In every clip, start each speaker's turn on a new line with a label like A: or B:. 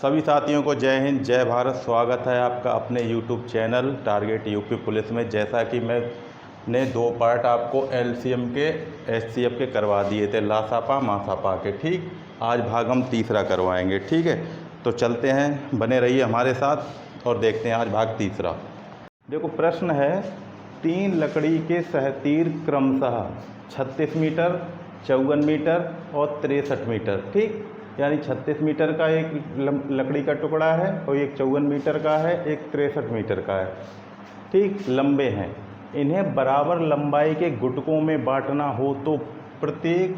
A: सभी साथियों को जय हिंद जय भारत। स्वागत है आपका अपने YouTube channel target UP police में। जैसा कि मैंने 2 पार्ट आपको LCM के HCF के करवा दिए थे, लासापा मासापा के। ठीक, आज भाग हम तीसरा करवाएंगे। ठीक है, तो चलते हैं, बने रहिए हमारे साथ और देखते हैं आज भाग तीसरा। देखो, प्रश्न है 3 लकड़ी के सहतीर क्रमशः 36 मीटर, 54 मीटर और 63 मीटर। ठीक, यानी 36 मीटर का एक लकड़ी का टुकड़ा है और एक 54 मीटर का है, एक 63 मीटर का है। ठीक, लंबे हैं। इन्हें बराबर लंबाई के गुटकों में बांटना हो तो प्रत्येक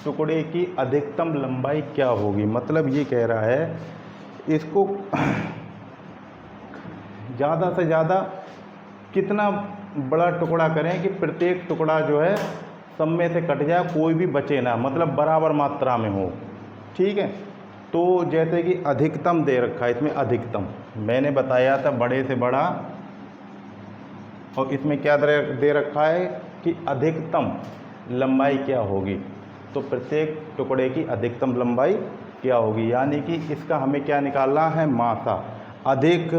A: टुकड़े की अधिकतम लंबाई क्या होगी। मतलब ये कह रहा है इसको ज़्यादा से ज़्यादा कितना बड़ा टुकड़ा करें कि प्रत्येक टुकड़ा जो है सब में से कट जाए, कोई भी बचे ना, मतलब बराबर मात्रा में हो। ठीक है, तो जैसे कि अधिकतम दे रखा है, इसमें अधिकतम मैंने बताया था बड़े से बड़ा, और इसमें क्या दे रखा है कि अधिकतम लंबाई क्या होगी। तो प्रत्येक टुकड़े की अधिकतम लंबाई क्या होगी, यानी कि इसका हमें क्या निकालना है, मासा। अधिक,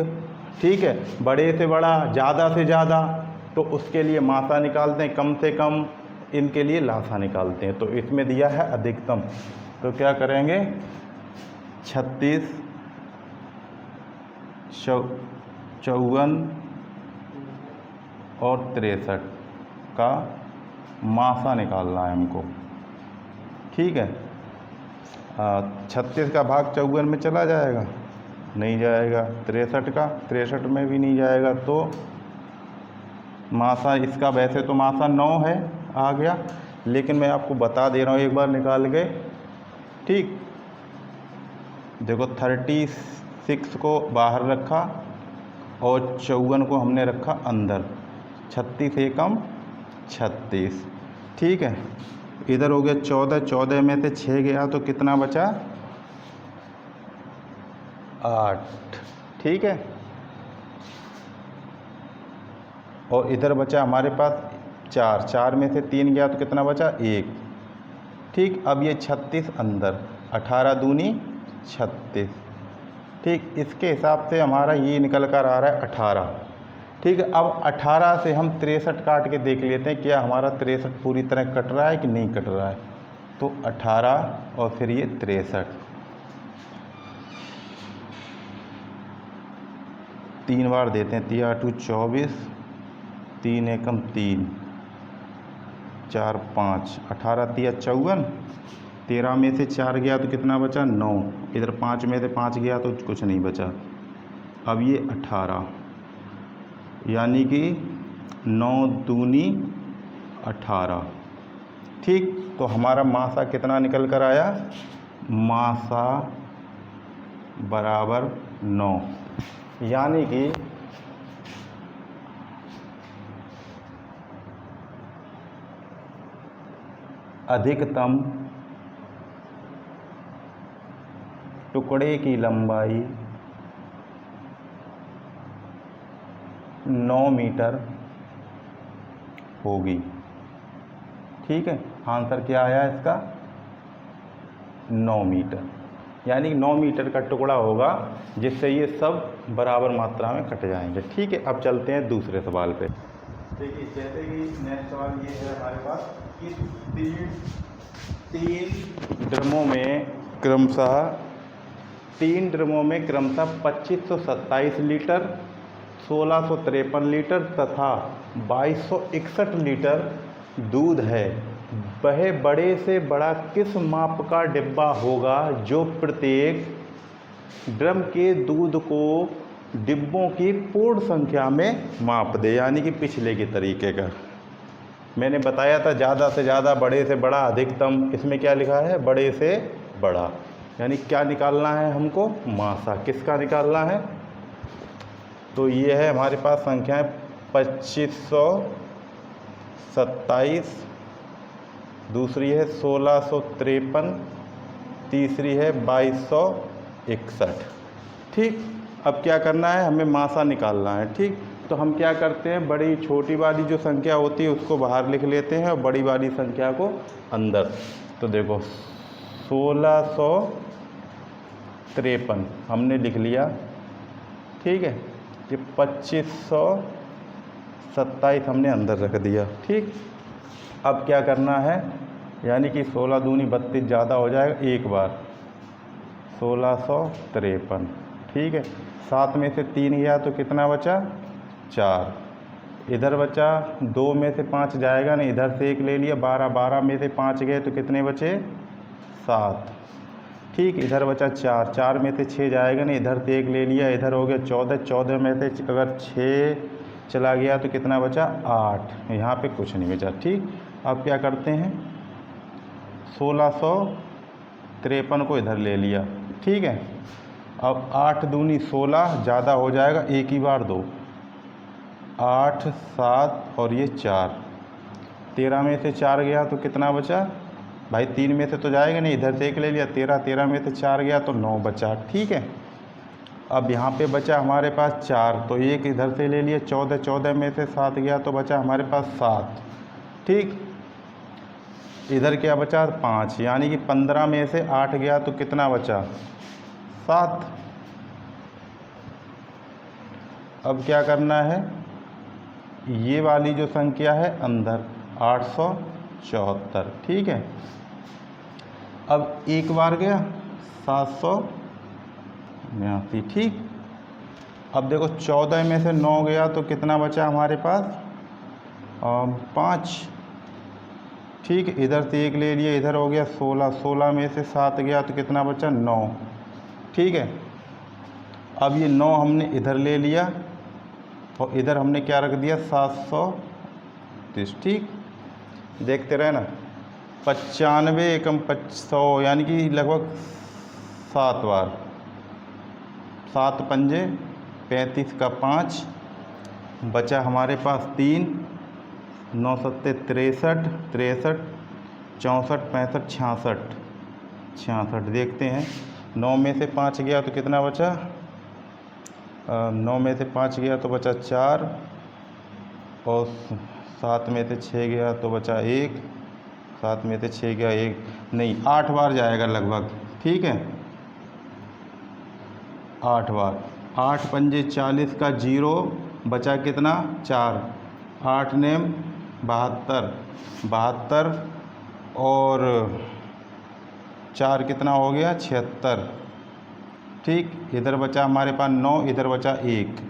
A: ठीक है, बड़े से बड़ा, ज़्यादा से ज़्यादा, तो उसके लिए मासा निकालते हैं, कम से कम इनके लिए लासा निकालते हैं। तो इसमें दिया है अधिकतम, तो क्या करेंगे 36, 54 और 63 का मासा निकालना है हमको। ठीक है, 36 का भाग 54 में चला जाएगा, नहीं जाएगा। 63 में भी नहीं जाएगा। तो मासा इसका, वैसे तो मासा 9 है, आ गया, लेकिन मैं आपको बता दे रहा हूँ एक बार निकाल के। ठीक, देखो 36 को बाहर रखा और 54 को हमने रखा अंदर। 36 एकम 36। ठीक है, इधर हो गया 14 में से 6 गया तो कितना बचा, 8। ठीक है, और इधर बचा हमारे पास 4 में से 3 गया तो कितना बचा, 1। ठीक, अब ये 36 अंदर, 18 दूनी 36। ठीक, इसके हिसाब से हमारा ये निकल कर आ रहा है 18। ठीक है, अब 18 से हम 63 काट के देख लेते हैं क्या हमारा 63 पूरी तरह कट रहा है कि नहीं कट रहा है। तो 18 और फिर ये 63, 3 बार देते हैं, 3 8 24, 3 एकम 3, 4 5, 18 3 54, 13 में से 4 गया तो कितना बचा, 9। इधर 5 में से 5 गया तो कुछ नहीं बचा। अब ये 18, यानी कि 9 दूनी 18। ठीक, तो हमारा मासा कितना निकल कर आया, मासा बराबर 9, यानी कि अधिकतम टुकड़े की लंबाई 9 मीटर होगी। ठीक है, आंसर क्या आया इसका, 9 मीटर, यानी 9 मीटर का टुकड़ा होगा जिससे ये सब बराबर मात्रा में कट जाएंगे। ठीक है, अब चलते हैं दूसरे सवाल पे। देखिए, जैसे कि नेक्स्ट सवाल ये है हमारे पास कि 3 ड्रमों में क्रमशः 2527 लीटर, 1653 लीटर तथा 2261 लीटर दूध है। वह बड़े से बड़ा किस माप का डिब्बा होगा जो प्रत्येक ड्रम के दूध को डिब्बों की पूर्ण संख्या में माप दे, यानी कि पिछले के तरीके का। मैंने बताया था ज़्यादा से ज़्यादा, बड़े से बड़ा, अधिकतम। इसमें क्या लिखा है, बड़े से बड़ा, यानी क्या निकालना है हमको, मासा किसका निकालना है। तो ये है हमारे पास संख्याएं 2527, दूसरी है 1653, तीसरी है 2261। ठीक, अब क्या करना है, हमें मासा निकालना है। ठीक, तो हम क्या करते हैं, बड़ी छोटी वाली जो संख्या होती है उसको बाहर लिख लेते हैं और बड़ी वाली संख्या को अंदर। तो देखो 1600 53 हमने लिख लिया, ठीक है। ये 2527 हमने अंदर रख दिया, ठीक। अब क्या करना है, यानी कि 16 दूनी 32 ज़्यादा हो जाएगा एक बार, 1653, ठीक है। 7 में से 3 गया तो कितना बचा, 4। इधर बचा 2 में से 5 जाएगा नहीं, इधर से 1 ले लिया, 12, 12 में से 5 गए तो कितने बचे, 7, ठीक। इधर बचा 4, 4 में से 6 जाएगा नहीं, इधर से 1 ले लिया, इधर हो गया 14, 14 में से अगर 6 चला गया तो कितना बचा, 8। यहाँ पे कुछ नहीं बचा, ठीक। अब क्या करते हैं, 1653 को इधर ले लिया, ठीक है। अब 8 दूनी 16 ज़्यादा हो जाएगा, एक ही बार 2, 8, 7 और ये 4। 13 में से 4 गया तो कितना बचा भाई, 3 में से तो जाएगा नहीं, इधर से 1 ले लिया, 13, 13 में से 4 गया तो 9 बचा, ठीक है। अब यहाँ पे बचा हमारे पास 4, तो 1 इधर से ले लिया, 14, 14 में से 7 गया तो बचा हमारे पास 7, ठीक। इधर क्या बचा, 5, यानी कि 15 में से 8 गया तो कितना बचा, 7। अब क्या करना है, ये वाली जो संख्या है अंदर 874, ठीक है। अब एक बार गया 782, ठीक। अब देखो 14 में से 9 गया तो कितना बचा हमारे पास, 5, ठीक। इधर से 1 ले लिया, इधर हो गया 16, 16 में से 7 गया तो कितना बचा, 9, ठीक है। अब ये 9 हमने इधर ले लिया और इधर हमने क्या रख दिया, 730, ठीक। देखते रहे ना, 95 एकम 100, यानी कि लगभग 7 बार, 7 पंजे 35 का 5, बचा हमारे पास 3, 9 सत्ते 63, 63, 64, 65, 66, 66। देखते हैं, 9 में से 5 गया तो कितना बचा, 9 में से 5 गया तो बचा 4, और 7 में से 6 गया तो बचा 1, 7 में से 6 गया 1, नहीं 8 बार जाएगा लगभग, ठीक है। 8 बार, 8 पंजे 40 का 0, बचा कितना, 4, 8 नेम 72, 72 और 4 कितना हो गया, 76, ठीक। इधर बचा हमारे पास 9, इधर बचा 1,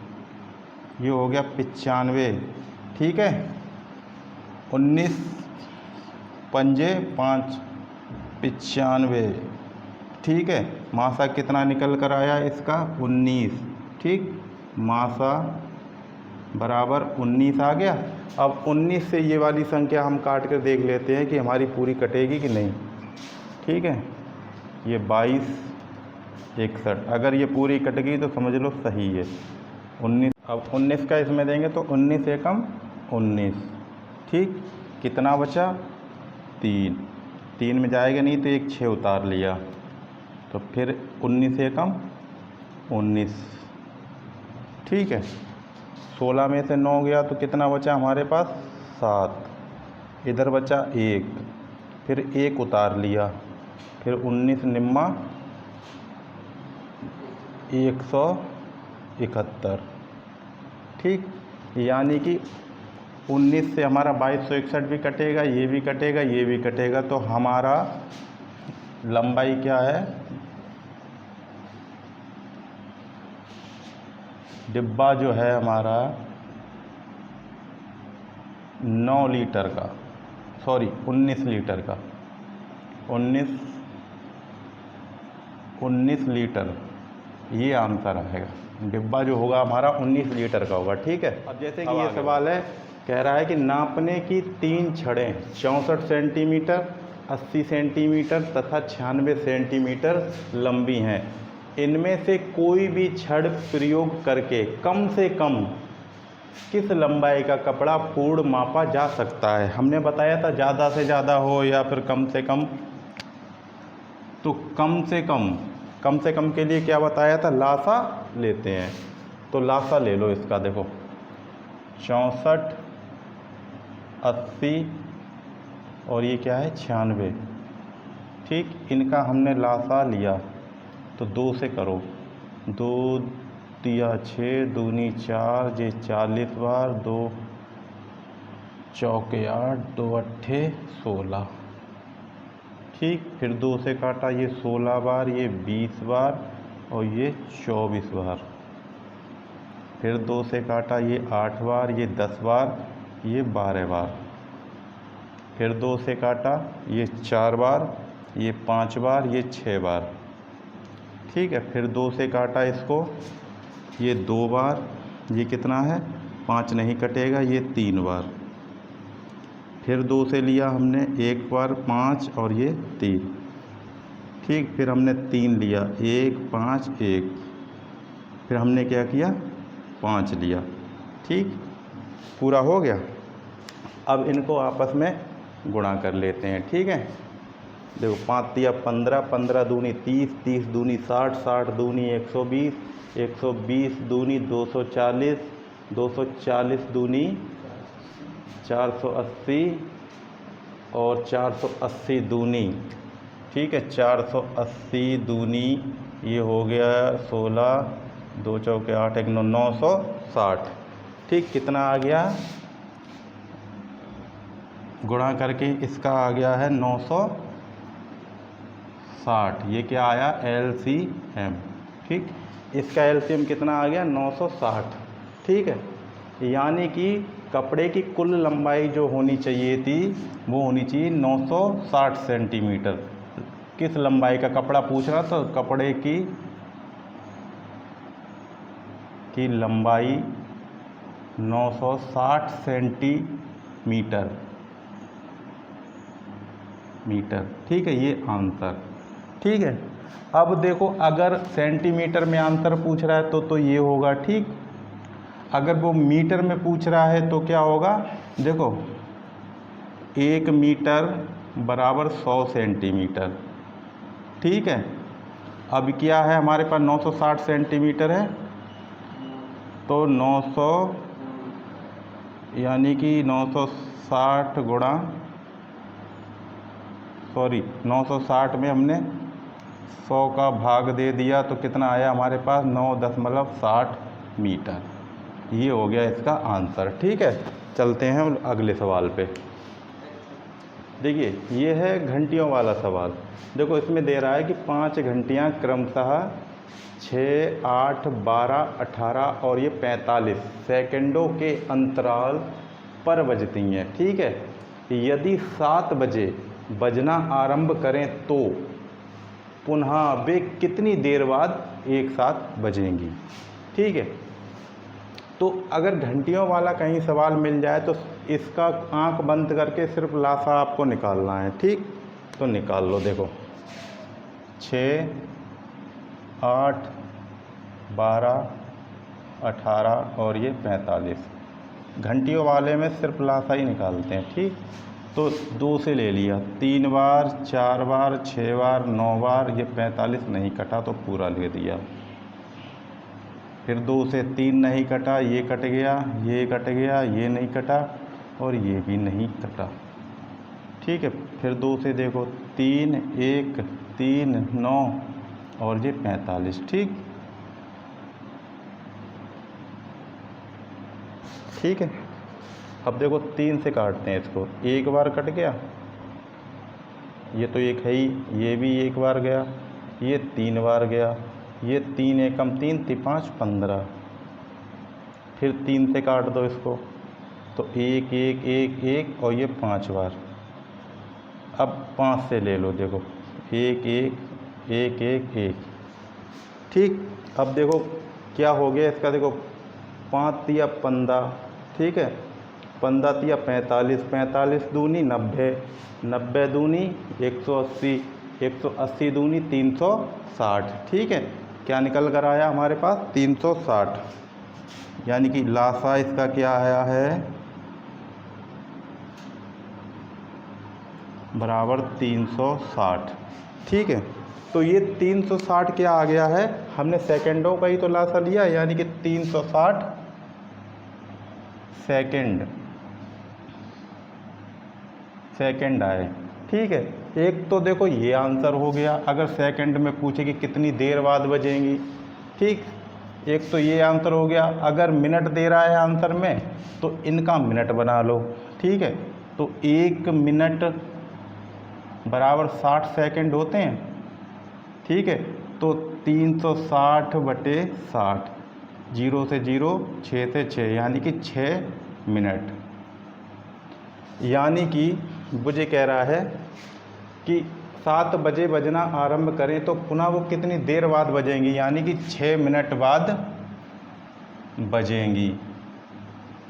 A: ये हो गया 95, ठीक है। 19 पंजे 5, 95, ठीक है। मासा कितना निकल कर आया इसका, 19, ठीक। मासा बराबर 19 आ गया। अब 19 से ये वाली संख्या हम काट कर देख लेते हैं कि हमारी पूरी कटेगी कि नहीं, ठीक है। ये 22, 61, अगर ये पूरी कट गई तो समझ लो सही है। 19, अब 19 का इसमें देंगे तो 19 एकम 19, ठीक। कितना बचा, 3, 3 में जाएगा नहीं तो एक 6 उतार लिया, तो फिर 19 एकम 19, ठीक है। 16 में से 9 गया तो कितना बचा हमारे पास, 7, इधर बचा 1, फिर 1 उतार लिया, फिर 19 निम्मा 171, ठीक। यानी कि 19 से हमारा 2261 भी कटेगा, ये भी कटेगा, ये भी कटेगा, तो हमारा लंबाई क्या है, डिब्बा जो है हमारा 9 लीटर का, सॉरी 19 लीटर का, 19 लीटर, ये आंसर आएगा। डिब्बा जो होगा हमारा 19 लीटर का होगा, ठीक है। अब जैसे कि ये सवाल है, कह रहा है कि नापने की 3 छड़ें 64 सेंटीमीटर, 80 सेंटीमीटर तथा 96 सेंटीमीटर लंबी हैं। इनमें से कोई भी छड़ प्रयोग करके कम से कम किस लंबाई का कपड़ा पूर्ण मापा जा सकता है। हमने बताया था ज़्यादा से ज़्यादा हो या फिर कम से कम, तो कम से कम के लिए क्या बताया था, लासा लेते हैं। तो लासा ले लो इसका, देखो 64, 80 और ये क्या है 96, ठीक। इनका हमने लासा लिया तो 2 से करो, 2 तिया 6, दूनी 4, ये 40 बार, 2 चौके 8, 2 अट्ठे 16। ठीक, फिर 2 से काटा, ये 16 बार, ये 20 बार और ये 24 बार। फिर 2 से काटा, ये 8 बार, ये 10 बार, ये 12 बार। फिर 2 से काटा, ये 4 बार, ये 5 बार, ये 6 बार। ठीक है, फिर 2 से काटा इसको, ये 2 बार, ये कितना है 5 नहीं कटेगा, ये 3 बार। फिर 2 से लिया हमने 1 बार 5 और ये 3। ठीक, फिर हमने 3 लिया, 1 5 1, फिर हमने क्या किया 5 लिया। ठीक, पूरा हो गया। अब इनको आपस में गुणा कर लेते हैं। ठीक है, देखो 5 तिया 15, 15 दूनी 30, 30 दूनी 60, 60 दूनी 120, 120 दूनी 240, 240 दूनी 480 और 480 दूनी, ठीक है 480 दूनी, ये हो गया 16, 2 चौके 8, 1 9, 960। ठीक, कितना आ गया गुणा करके इसका आ गया है 960। ये क्या आया LCM। ठीक, इसका LCM कितना आ गया 960। ठीक है, यानी कि कपड़े की कुल लंबाई जो होनी चाहिए थी वो होनी चाहिए 960 सेंटीमीटर। किस लंबाई का कपड़ा पूछ रहा, तो कपड़े की लंबाई 960 सेंटीमीटर। ठीक है, ये आंसर। ठीक है, अब देखो अगर सेंटीमीटर में आंसर पूछ रहा है तो ये होगा। ठीक, अगर वो मीटर में पूछ रहा है तो क्या होगा, देखो 1 मीटर बराबर 100 सेंटीमीटर। ठीक है, अब क्या है हमारे पास 960 सेंटीमीटर है, तो 900 यानी कि 960 गुणा 960 में हमने 100 का भाग दे दिया तो कितना आया हमारे पास 9.60 मीटर। ये हो गया इसका आंसर। ठीक है, चलते हैं अगले सवाल पे। देखिए ये है घंटियों वाला सवाल। देखो इसमें दे रहा है कि 5 घंटियाँ क्रमशः 6, 8, 12, 18 और ये 45 सेकंडों के अंतराल पर बजती हैं। ठीक है, यदि 7 बजे बजना आरंभ करें तो पुनः वे कितनी देर बाद एक साथ बजेंगी। ठीक है, तो अगर घंटियों वाला कहीं सवाल मिल जाए तो इसका आंख बंद करके सिर्फ लासा आपको निकालना है। ठीक, तो निकाल लो। देखो 6, 8, 12, 18 और ये 45। घंटियों वाले में सिर्फ लासा ही निकालते हैं। ठीक, तो 2 से ले लिया, 3 बार, 4 बार, 6 बार, 9 बार, ये 45 नहीं कटा तो पूरा ले दिया। फिर 2 से 3 नहीं कटा, ये कट गया, ये कट गया, ये नहीं कटा और ये भी नहीं कटा। ठीक है, फिर 2 से देखो 3, 1, 3, 9 और ये 45। ठीक, ठीक है, अब देखो 3 से काटते हैं इसको, 1 बार कट गया, ये तो 1 है ही, ये भी 1 बार गया, ये 3 बार गया, ये 3 एकम 3, 5, 15। फिर 3 से काट दो इसको, तो 1, 1, 1, 1 और ये 5 बार। अब 5 से ले लो, देखो 1, 1, 1, 1, 1। ठीक, अब देखो क्या हो गया इसका, देखो 5 तिया 15। ठीक है, 15 तिया 45, 45 दूनी 90, 90 दूनी 180, 180 दूनी 360। ठीक है, क्या निकल कर आया हमारे पास 360, यानी कि लासा इसका क्या आया है बराबर 360। ठीक है, तो ये 360 क्या आ गया है, हमने सेकंडों का ही तो लासा लिया, यानी कि 360 सेकंड आए। ठीक है, एक तो देखो ये आंसर हो गया, अगर सेकंड में पूछे कि कितनी देर बाद बजेंगी, ठीक, एक तो ये आंसर हो गया। अगर मिनट दे रहा है आंसर में तो इनका मिनट बना लो, ठीक है। तो 1 मिनट बराबर 60 सेकंड होते हैं, ठीक है। तो 360/60, 0 से 0, 6 से 6, यानी कि 6 मिनट। यानी कि मुझे कह रहा है कि 7 बजे बजना आरंभ करें तो पुनः वो कितनी देर बाद बजेंगी, यानी कि 6 मिनट बाद बजेंगी,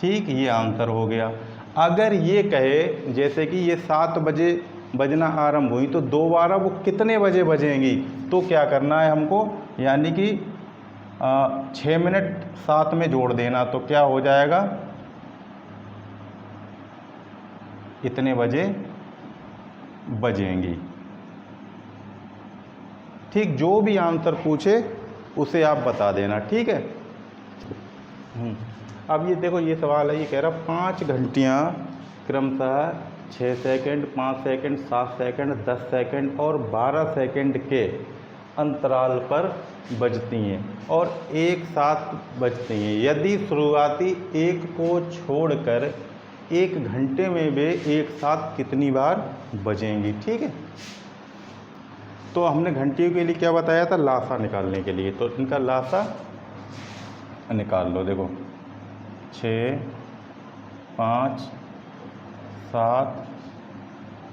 A: ठीक, ये आंसर हो गया। अगर ये कहे जैसे कि ये 7 बजे बजना आरंभ हुई तो दोबारा वो कितने बजे बजेंगी, तो क्या करना है हमको, यानी कि 6 मिनट 7 में जोड़ देना, तो क्या हो जाएगा, इतने बजे बजेंगी, ठीक। जो भी आंसर पूछे उसे आप बता देना, ठीक है। अब ये देखो, ये सवाल है, ये कह रहा 5 घंटियाँ क्रमशः 6 सेकंड, 5 सेकंड, 7 सेकंड, 10 सेकंड और 12 सेकंड के अंतराल पर बजती हैं और एक साथ बजती हैं। यदि शुरुआती एक को छोड़कर 1 घंटे में वे एक साथ कितनी बार बजेंगी, ठीक है। तो हमने घंटियों के लिए क्या बताया था, लासा निकालने के लिए, तो इनका लासा निकाल लो। देखो 6, 5, 7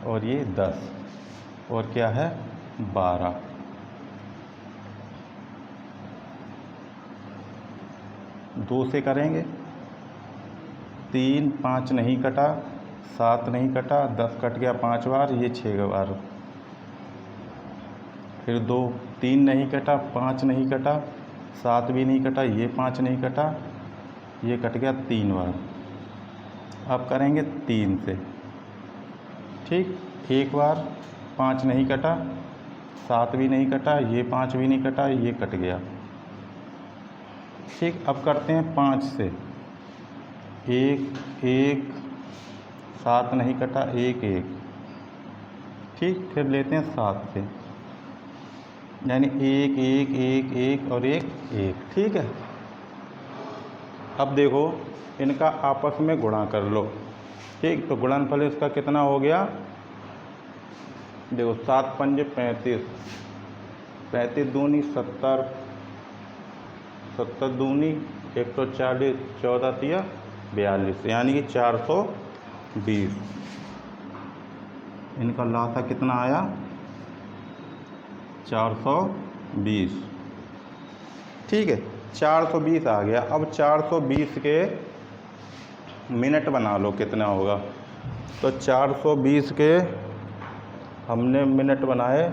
A: और ये 10 और क्या है 12। दो से करेंगे, 3, 5 नहीं कटा, 7 नहीं कटा, 10 कट गया 5 बार, ये 6 बार। फिर 2, 3 नहीं कटा, 5 नहीं कटा, 7 भी नहीं कटा, ये 5 नहीं कटा, ये कट गया 3 बार। अब करेंगे 3 से, ठीक, 1 बार, 5 नहीं कटा, 7 भी नहीं कटा, ये 5 भी नहीं कटा, ये कट गया, ठीक। अब करते हैं 5 से, 1, 1, 7 नहीं कटा, 1, 1, ठीक। फिर लेते हैं 7 से, यानी 1, 1, 1, 1 और 1, 1, ठीक है। अब देखो इनका आपस में गुणा कर लो, ठीक। तो गुणनफल इसका कितना हो गया, देखो 7 पंजे 35, 35 दूनी 70, 70 दूनी 140, 14 तिया 42, यानी कि 420। इनका लासा कितना आया, 420, ठीक है। 420 आ गया। अब 420 के मिनट बना लो, कितना होगा। तो 420 के हमने मिनट बनाए,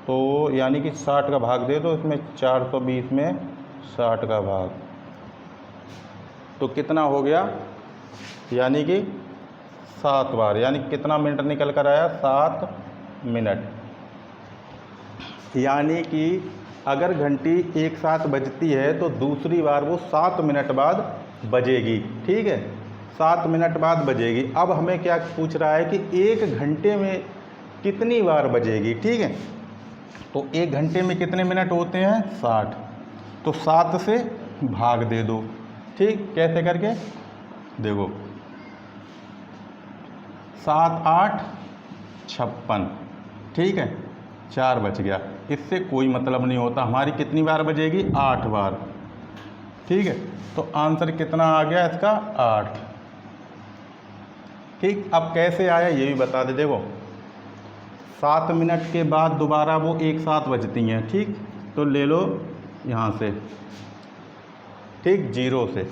A: तो यानी कि 60 का भाग दे दो इसमें, 420 में 60 का भाग, तो कितना हो गया, यानी कि 7 बार, यानी कितना मिनट निकल कर आया, 7 मिनट। यानी कि अगर घंटी एक साथ बजती है तो दूसरी बार वो 7 मिनट बाद बजेगी, ठीक है, 7 मिनट बाद बजेगी। अब हमें क्या पूछ रहा है कि 1 घंटे में कितनी बार बजेगी, ठीक है। तो 1 घंटे में कितने मिनट होते हैं, 60, तो 7 से भाग दे दो, ठीक। कैसे करके, देखो 7, 8, 56, ठीक है, 4 बच गया। इससे कोई मतलब नहीं होता, हमारी कितनी बार बजेगी, 8 बार, ठीक है। तो आंसर कितना आ गया इसका, 8, ठीक। अब कैसे आया ये भी बता दे। देखो 7 मिनट के बाद दोबारा वो एक साथ बजती हैं, ठीक। तो ले लो यहाँ से, ठीक, 0 से,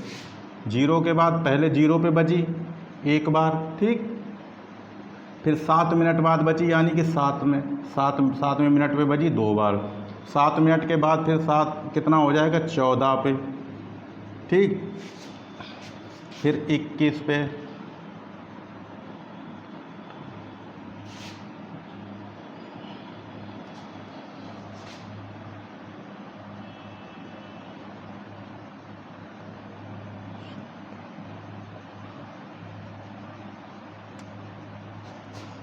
A: 0 के बाद पहले 0 पे बजी 1 बार, ठीक। फिर 7 मिनट बाद बची, यानी कि 7वें मिनट पे बजी 2 बार। 7 मिनट के बाद फिर 7 कितना हो जाएगा, 14 पे, ठीक। फिर 21 पे,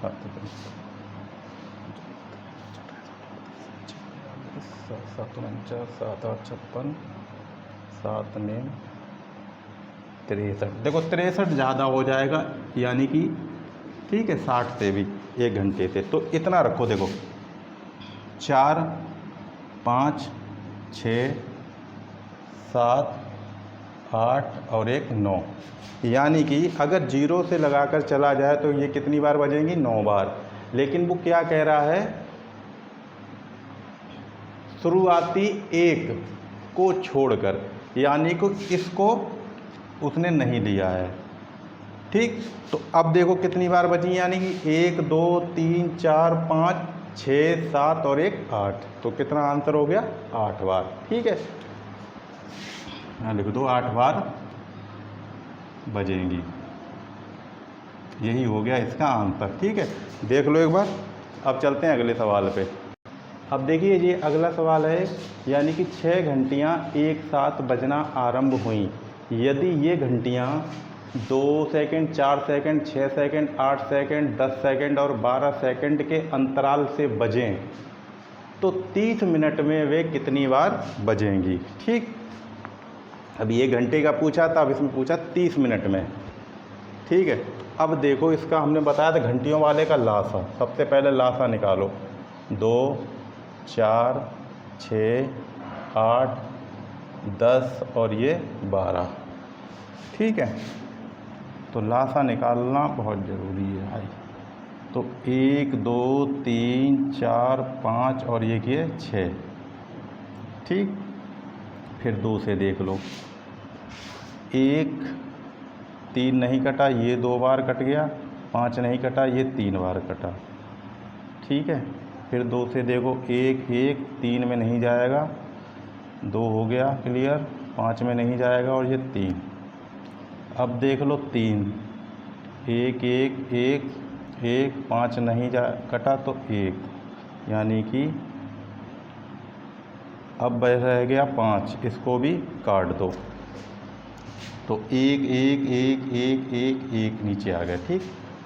A: 7 7 8 56 7 में 63। देखो 63 ज़्यादा हो जाएगा, यानी कि ठीक है 60 से भी 1 घंटे से, तो इतना रखो। देखो 4 5 6 7 8 और 1 9, यानी कि अगर 0 से लगाकर चला जाए तो ये कितनी बार बजेंगी? 9 बार। लेकिन वो क्या कह रहा है, शुरुआती 1 को छोड़कर, यानी कि इसको उसने नहीं लिया है। ठीक, तो अब देखो कितनी बार बची, यानी कि 1 2 3 4 5 6 7 और 1 8, तो कितना आंसर हो गया? 8 बार। ठीक है, यहाँ लिख दो 8 बार बजेंगी, यही हो गया इसका आंसर। ठीक है, देख लो एक बार। अब चलते हैं अगले सवाल पे। अब देखिए ये अगला सवाल है, यानी कि 6 घंटियाँ एक साथ बजना आरंभ हुई। यदि ये घंटियाँ 2 second 4 second 6 second 8 second 10 second और 12 सेकंड के अंतराल से बजें तो 30 मिनट में वे कितनी बार बजेंगी। ठीक, अब ये घंटे का पूछा था, अब इसमें पूछा 30 मिनट में। ठीक है, अब देखो इसका हमने बताया था घंटियों वाले का लासा। सबसे पहले लासा निकालो, 2 4 6 8 10 और ये 12। ठीक है, तो लासा निकालना बहुत ज़रूरी है भाई। तो 1 2 3 4 5 और ये किए 6। ठीक, फिर 2 से देख लो, 1 3 नहीं कटा, ये 2 बार कट गया, 5 नहीं कटा, ये 3 बार कटा। ठीक है, फिर 2 से देखो, 1 1 3 में नहीं जाएगा, 2 हो गया क्लियर, 5 में नहीं जाएगा और ये 3। अब देख लो 3 1 1 1 1 5 नहीं जा कटा तो 1, यानी कि अब रह गया 5, इसको भी काट दो तो 1 1 1 1 1 1 नीचे आ गया। ठीक,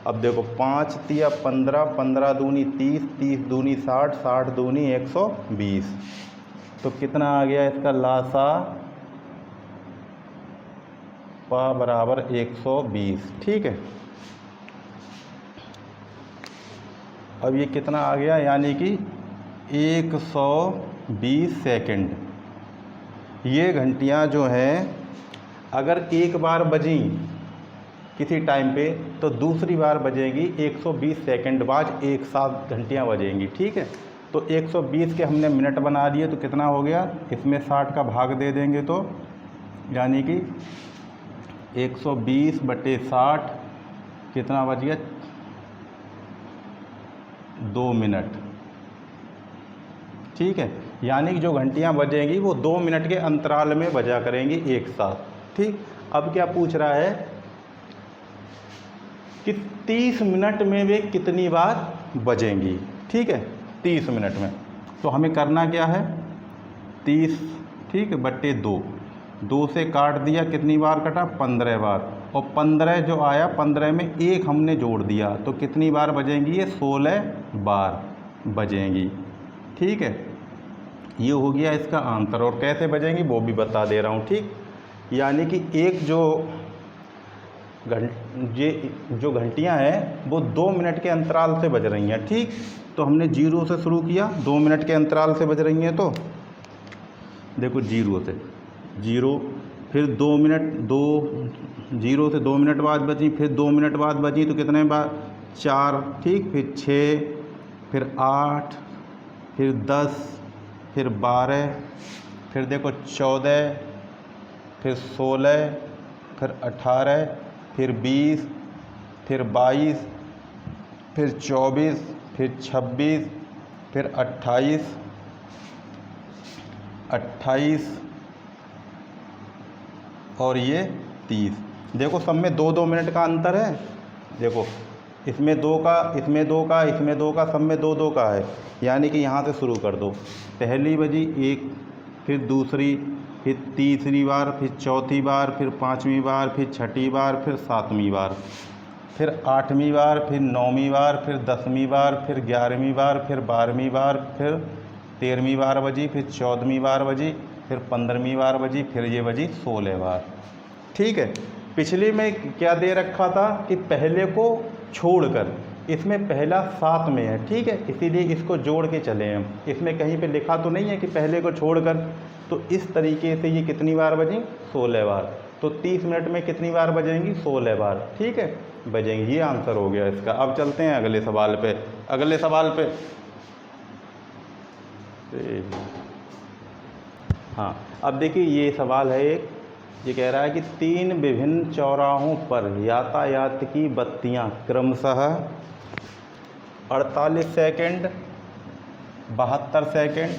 A: अब देखो 5 तिया 15, 15 दूनी 30, 30 दूनी 60, 60 दूनी 120, तो कितना आ गया इसका लासा? पा बराबर 120। ठीक है, अब ये कितना आ गया, यानी कि 120 सेकंड। ये घंटियाँ जो हैं अगर एक बार बजीं किसी टाइम पे तो दूसरी बार बजेंगी 120 सेकंड बाद, एक साथ घंटियाँ बजेंगी। ठीक है, तो 120 के हमने मिनट बना दिए, तो कितना हो गया, इसमें 60 का भाग दे देंगे तो यानी कि 120 बटे 60 कितना बच गया? 2 मिनट। ठीक है, यानी कि जो घंटियाँ बजेंगी वो 2 मिनट के अंतराल में बजा करेंगी एक साथ। ठीक, अब क्या पूछ रहा है कि 30 मिनट में वे कितनी बार बजेंगी। ठीक है, 30 मिनट में तो हमें करना क्या है, 30 ठीक है बटे 2, 2 से काट दिया, कितनी बार कटा? 15 बार, और 15 जो आया 15 में 1 हमने जोड़ दिया, तो कितनी बार बजेंगी? ये 16 बार बजेंगी। ठीक है, ये हो गया इसका आंसर, और कैसे बजेंगी वो भी बता दे रहा हूँ। ठीक, यानी कि एक ये जो घंटियाँ हैं वो 2 मिनट के अंतराल से बज रही हैं। ठीक, तो हमने 0 से शुरू किया, 2 मिनट के अंतराल से बज रही हैं, तो देखो 0 से 0, फिर 2 मिनट, 0 से 2 मिनट बाद बजी, फिर 2 मिनट बाद बजी, तो कितने बार? 4। ठीक, फिर 6, फिर 8, फिर 10, फिर 12, फिर देखो 14, फिर 16, फिर 18, फिर 20, फिर 22, फिर 24, फिर 26, फिर 28 और ये 30। देखो सब में 2-2 मिनट का अंतर है। देखो इसमें 2 का, इसमें 2 का, इसमें 2 का, सब में 2-2 का है, यानी कि यहाँ से शुरू कर दो। पहली बजी 1, फिर दूसरी, फिर तीसरी बार, फिर चौथी बार, फिर 5वीं बार, फिर 6ठी बार, फिर 7वीं बार। फिर 8वीं बार, फिर 9वीं बार, फिर 10वीं बार, फिर 11वीं बार, फिर 12वीं बार, फिर 13वीं बार बजी, फिर 14वीं बार बजी, फिर 15वीं बार बजी, फिर ये बजी 16 बार। ठीक है। पिछली में क्या दे रखा था कि पहले को छोड़कर, इसमें पहला 7 में है। ठीक है, इसीलिए इसको जोड़ के चले हम। इसमें कहीं पे लिखा तो नहीं है कि पहले को छोड़कर। तो इस तरीके से ये कितनी बार बजी? 16 बार। तो 30 मिनट में कितनी बार बजेंगी? 16 बार। ठीक है, बजेंगी। ये आंसर हो गया इसका। अब चलते हैं अगले सवाल पे। अगले सवाल पे हाँ, अब देखिए ये सवाल है एक, ये कह रहा है कि 3 विभिन्न चौराहों पर यातायात की बत्तियां क्रमशः 48 सेकंड, 72 सेकंड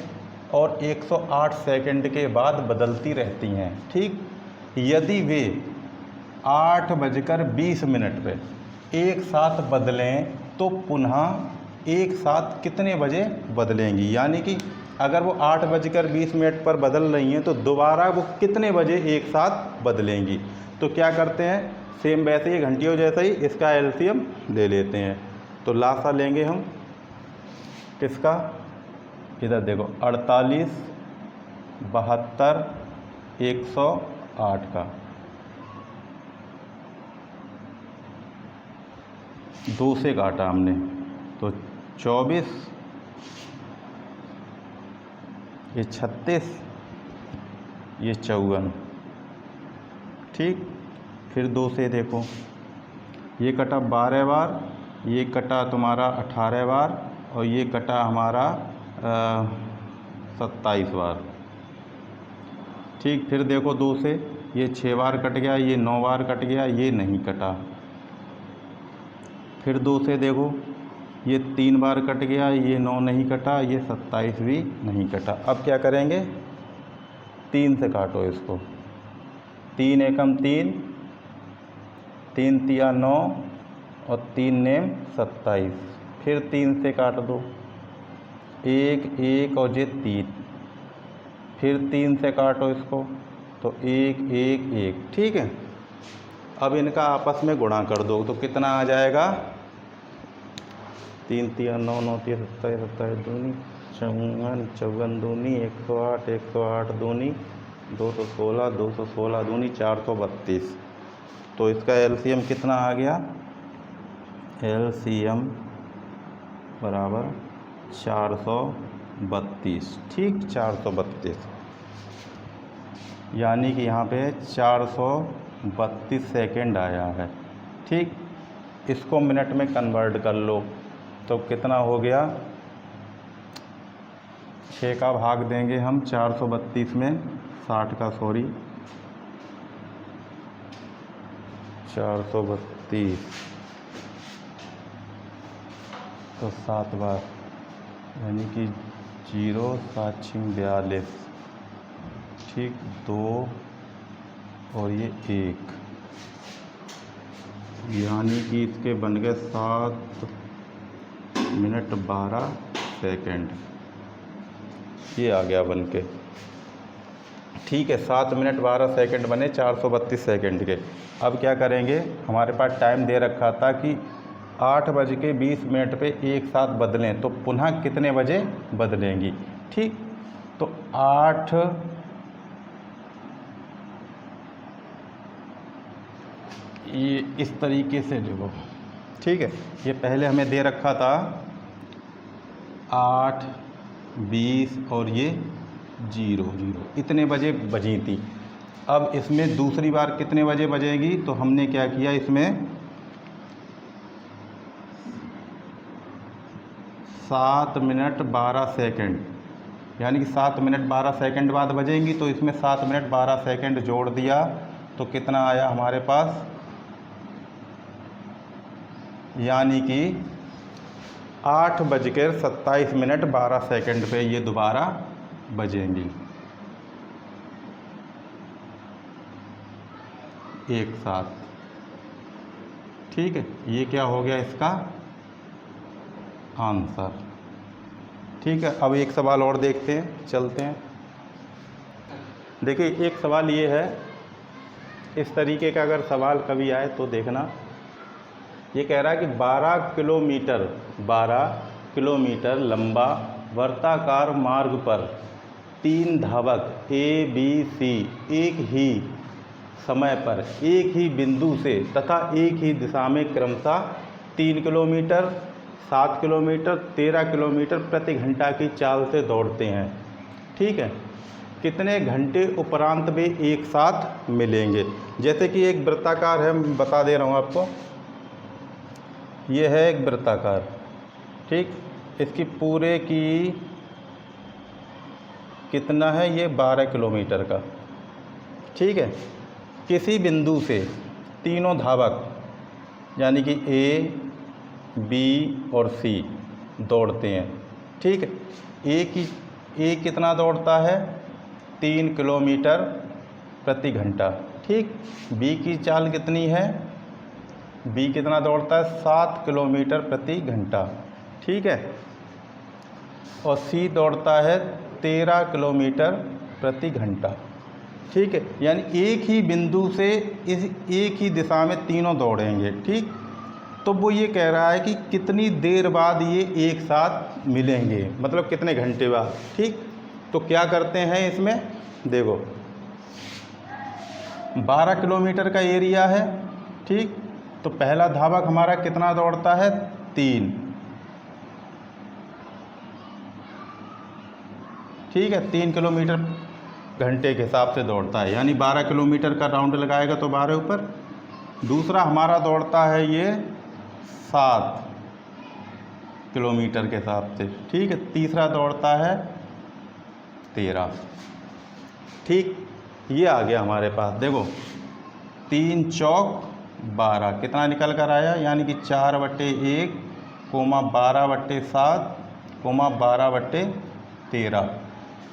A: और 108 सेकंड के बाद बदलती रहती हैं। ठीक, यदि वे 8:20 पे एक साथ बदलें तो पुनः एक साथ कितने बजे बदलेंगी? यानी कि अगर वो 8:20 पर बदल रही हैं तो दोबारा वो कितने बजे एक साथ बदलेंगी? तो क्या करते हैं, सेम वैसे ही घंटियों जैसा ही इसका एलसीएम ले लेते हैं। तो लासा लेंगे हम किसका? इधर देखो 48, 72, 108 का। 2 से काटा हमने तो 24, ये 36, ये 54। ठीक, फिर 2 से देखो, ये कटा 12 बार, ये कटा तुम्हारा 18 बार और ये कटा हमारा 27 बार। ठीक, फिर देखो 2 से, ये 6 बार कट गया, ये 9 बार कट गया, ये नहीं कटा। फिर 2 से देखो, ये 3 बार कट गया, ये 9 नहीं कटा, ये 27 भी नहीं कटा। अब क्या करेंगे, 3 से काटो इसको। 3 एकम 3, 3 तिया 9 और 3 नेम 27। फिर 3 से काट दो, 1 1 और ये 3। फिर 3 से काटो इसको तो 1 1 1। ठीक है, अब इनका आपस में गुणा कर दो तो कितना आ जाएगा? 3 तिया 9 9 तिया 27 27 दूनी 54 54 दूनी 108 108 दूनी 216 216 दूनी 432। तो इसका एलसीएम कितना आ गया? एलसीएम बराबर 432। ठीक, 432, यानी कि यहाँ पे 432 सेकेंड आया है। ठीक, इसको मिनट में कन्वर्ट कर लो तो कितना हो गया? 6 का भाग देंगे हम 432 में, 60 का, सॉरी 432 तो 7 बार, यानी कि 0 7 42। ठीक, 2 और ये 1, यानी कि इसके बन गए 7 मिनट 12 सेकंड। ये आ गया बन के। ठीक है, 7 मिनट 12 सेकंड बने 432 सेकंड के। अब क्या करेंगे, हमारे पास टाइम दे रखा था कि 8:20 पे एक साथ बदलें तो पुनः कितने बजे बदलेंगी? ठीक, तो 8 ये इस तरीके से देखो। ठीक है, ये पहले हमें दे रखा था 8 20 और ये 0 0, इतने बजे बजी थी। अब इसमें दूसरी बार कितने बजे बजेगी? तो हमने क्या किया, इसमें 7 मिनट 12 सेकंड, यानी कि 7 मिनट 12 सेकंड बाद बजेंगी। तो इसमें 7 मिनट 12 सेकंड जोड़ दिया तो कितना आया हमारे पास? यानी कि 8:27 पे ये दोबारा बजेंगी एक साथ। ठीक है, ये क्या हो गया इसका आंसर। ठीक है, अब एक सवाल और देखते हैं, चलते हैं। देखिए एक सवाल ये है, इस तरीके का अगर सवाल कभी आए तो देखना। ये कह रहा है कि 12 किलोमीटर लंबा वर्ताकार मार्ग पर 3 धावक ABC एक ही समय पर एक ही बिंदु से तथा एक ही दिशा में क्रमशः 3 किलोमीटर, 7 किलोमीटर, 13 किलोमीटर प्रति घंटा की चाल से दौड़ते हैं। ठीक है, कितने घंटे उपरांत वे एक साथ मिलेंगे। जैसे कि एक वृत्ताकार है, मैं बता दे रहा हूँ आपको। ये है एक वृत्ताकार, ठीक, इसकी पूरे की कितना है, ये 12 किलोमीटर का। ठीक है, किसी बिंदु से तीनों धावक यानी कि A, B और C दौड़ते हैं। ठीक है, A कितना दौड़ता है, 3 किलोमीटर प्रति घंटा। ठीक, B की चाल कितनी है, B कितना दौड़ता है, 7 किलोमीटर प्रति घंटा। ठीक है, और C दौड़ता है 13 किलोमीटर प्रति घंटा। ठीक है, यानी एक ही बिंदु से एक ही दिशा में तीनों दौड़ेंगे। ठीक, तो वो ये कह रहा है कि कितनी देर बाद ये एक साथ मिलेंगे, मतलब कितने घंटे बाद। ठीक, तो क्या करते हैं इसमें, देखो 12 किलोमीटर का एरिया है। ठीक, तो पहला धावक हमारा कितना दौड़ता है, 3। ठीक है, 3 किलोमीटर घंटे के हिसाब से दौड़ता है, यानी 12 किलोमीटर का राउंड लगाएगा तो 12 ऊपर। दूसरा हमारा दौड़ता है ये 7 किलोमीटर के हिसाब से। ठीक है, तीसरा दौड़ता है 13। ठीक, ये आ गया हमारे पास। देखो 3 चौक 12 कितना निकल कर आया, यानी कि 4/1 12/7 12/13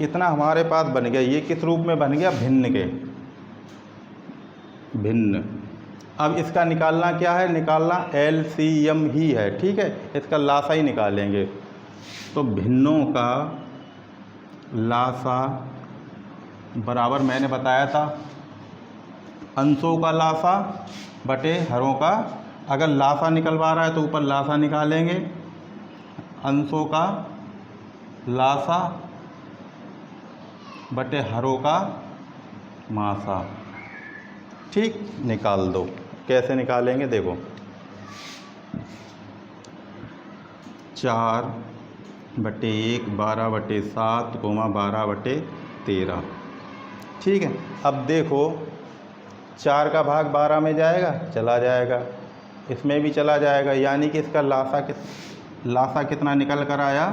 A: इतना हमारे पास बन गया। ये किस रूप में बन गया, भिन्न के भिन्न। अब इसका निकालना क्या है, निकालना LCM ही है। ठीक है, इसका लासा ही निकालेंगे। तो भिन्नों का लासा बराबर, मैंने बताया था, अंशों का लासा बटे हरों का। अगर लासा निकलवा रहा है तो ऊपर लासा निकालेंगे, अंशों का लासा बटे हरों का मासा। ठीक, निकाल दो। कैसे निकालेंगे, देखो 4/1 12/7 12/13। ठीक है, अब देखो 4 का भाग 12 में जाएगा, चला जाएगा, इसमें भी चला जाएगा, यानी कि इसका लासा कितना निकल कर आया,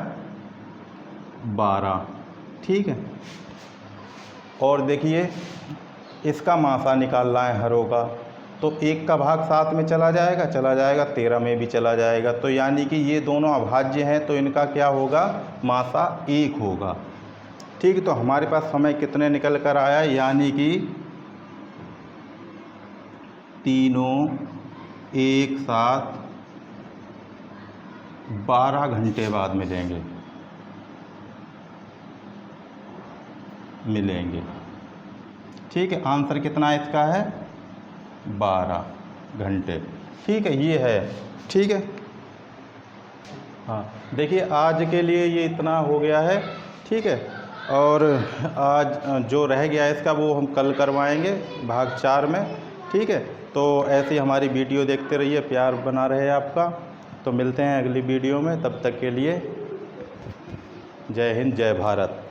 A: 12। ठीक है, और देखिए इसका मासा निकालना है हरों का, तो 1 का भाग 7 में चला जाएगा, 13 में भी चला जाएगा। तो यानी कि ये दोनों अभाज्य हैं, तो इनका क्या होगा, मासा 1 होगा। ठीक है, तो हमारे पास समय कितने निकल कर आया, यानी कि तीनों एक साथ 12 घंटे बाद मिलेंगे। ठीक है, आंसर कितना इसका है, 12 घंटे। ठीक है, ये है। ठीक है, हाँ देखिए आज के लिए ये इतना हो गया है। ठीक है, और आज जो रह गया है इसका वो हम कल करवाएंगे भाग 4 में। ठीक है, तो ऐसी हमारी वीडियो देखते रहिए, प्यार बना रहे आपका। तो मिलते हैं अगली वीडियो में, तब तक के लिए जय हिंद, जय भारत।